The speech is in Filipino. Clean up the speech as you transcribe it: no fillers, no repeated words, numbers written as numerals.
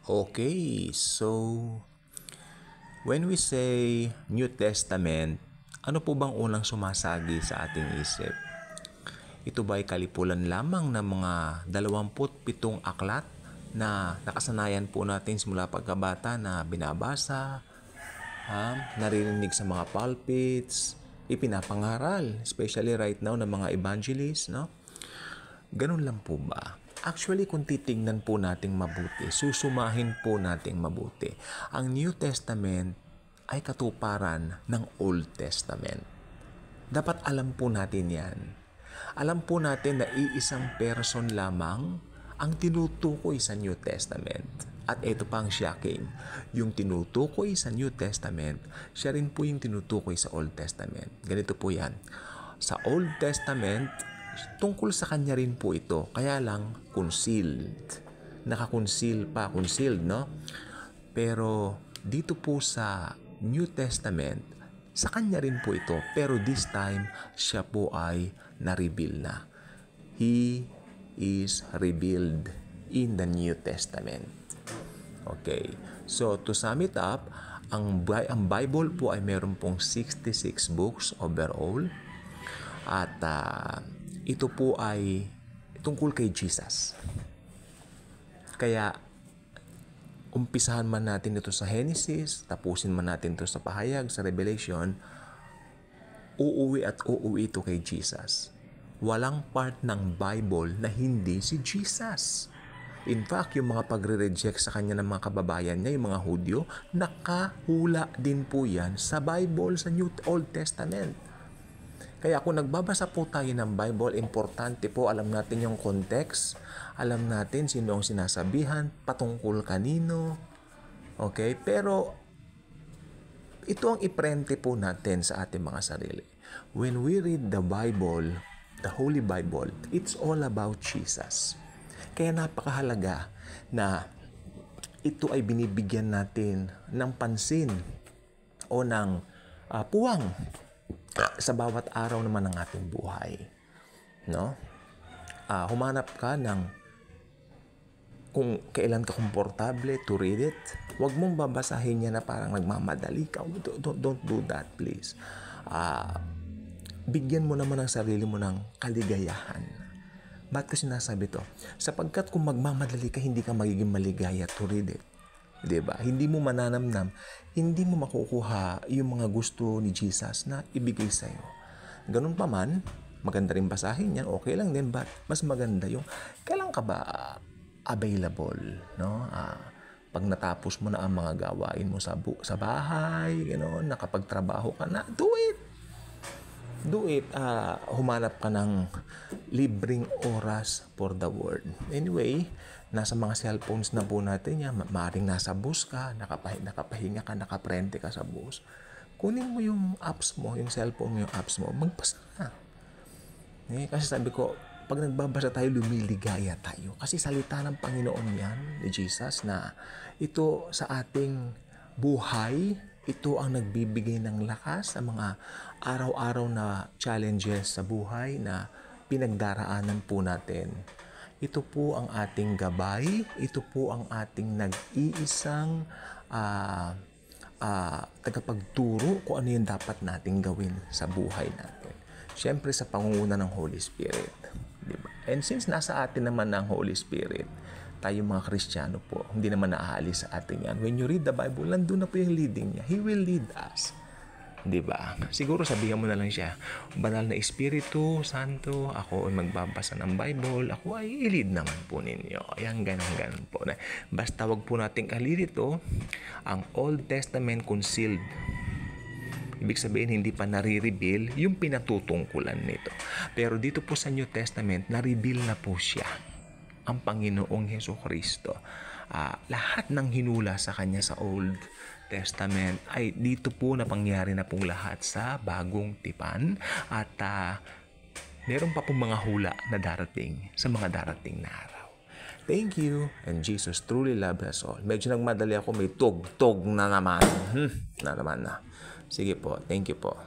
Okay, so when we say New Testament, ano po bang unang sumasagi sa ating isip? Ito ba ay kalipulan lamang ng mga 27 aklat na nakasanayan po natin simula pagkabata na binabasa, naririnig sa mga pulpits, ipinapangaral, especially right now ng mga evangelists, no? Ganun lang po ba? Actually, kung titingnan po nating mabuti, susumahin po nating mabuti, ang New Testament ay katuparan ng Old Testament. Dapat alam po natin yan. Alam po natin na iisang person lamang ang tinutukoy sa New Testament. At ito pa ang shocking, yung tinutukoy sa New Testament, siya rin po yung tinutukoy sa Old Testament. Ganito po yan. Sa Old Testament, tungkol sa kanya rin po ito, kaya lang concealed. Concealed, no? Pero dito po sa New Testament, sa kanya rin po ito, pero this time, siya po ay na-reveal na. He is revealed in the New Testament. Okay. So, to sum it up, ang Bible po ay meron pong 66 books overall. At ito po ay tungkol kay Jesus. Kaya, umpisahan man natin ito sa Genesis, tapusin man natin ito sa Pahayag, sa Revelation, uuwi ito kay Jesus. Walang part ng Bible na hindi si Jesus. In fact, yung mga pagre-reject sa kanya ng mga kababayan niya, yung mga Hudyo, nakahula din po yan sa Bible, sa Old Testament. Kaya kung nagbabasa po tayo ng Bible, importante po alam natin yung context, alam natin sino ang sinasabihan, patungkol kanino, okay? Pero ito ang iprente po natin sa ating mga sarili. When we read the Bible, the Holy Bible, it's all about Jesus. Kaya napakahalaga na ito ay binibigyan natin ng pansin o ng puwang sa bawat araw naman ng ating buhay. No? Humanap ka ng kung kailan ka komportable to read it. Huwag mong babasahin niya na parang nagmamadali ka. Don't do that, please. Bigyan mo naman ang sarili mo ng kaligayahan. Ba't ko sinasabi to? Sapagkat kung magmamadali ka, hindi ka magiging maligaya to read it. Diba? Hindi mo mananamnam, hindi mo makukuha yung mga gusto ni Jesus na ibigay sa'yo. Ganun pa man, maganda rin basahin yan, okay lang din, but mas maganda yung, kailan ka ba available, no? Pag natapos mo na ang mga gawain mo sa bahay, nakapagtrabaho ka na, do it! Humanap ka ng libreng oras for the Word. Anyway, nasa mga cellphones na po natin yan. Maaaring nasa bus ka, nakapahinga ka, nakaprente ka sa bus. Kunin mo yung apps mo, yung cellphone mo, yung apps mo, magbasa ka. Kasi sabi ko, pag nagbabasa tayo, lumiligaya tayo. Kasi salita ng Panginoon yan, ni Jesus, na ito sa ating buhay, ito ang nagbibigay ng lakas sa mga araw-araw na challenges sa buhay na pinagdaraanan po natin. Ito po ang ating gabay, ito po ang ating nag-iisang tagapagturo kung ano yung dapat nating gawin sa buhay natin. Siyempre sa pangunguna ng Holy Spirit. Diba? And since nasa atin naman ang Holy Spirit, tayo mga Kristiyano po, hindi naman naaalis sa atin yan. When you read the Bible, nandun na po yung leading niya. He will lead us. Diba? Siguro sabihan mo na lang siya, Banal na Espiritu Santo, ako ay magbabasa ng Bible, ako ay i-lead naman po ninyo. Ayan, ganun po. Basta wag po nating kalilito ang Old Testament concealed. Ibig sabihin, hindi pa nare-reveal yung pinatutungkulan nito. Pero dito po sa New Testament, na-reveal na po siya, ang Panginoong Jesucristo. Lahat ng hinula sa Kanya sa Old Testament ay dito po napangyari na pong lahat sa Bagong Tipan. At meron pa pong mga hula na darating sa mga darating na araw. Thank you, and Jesus truly loves us all. Medyo nagmadali ako, may tug na naman. Na naman na. Sige po, thank you po.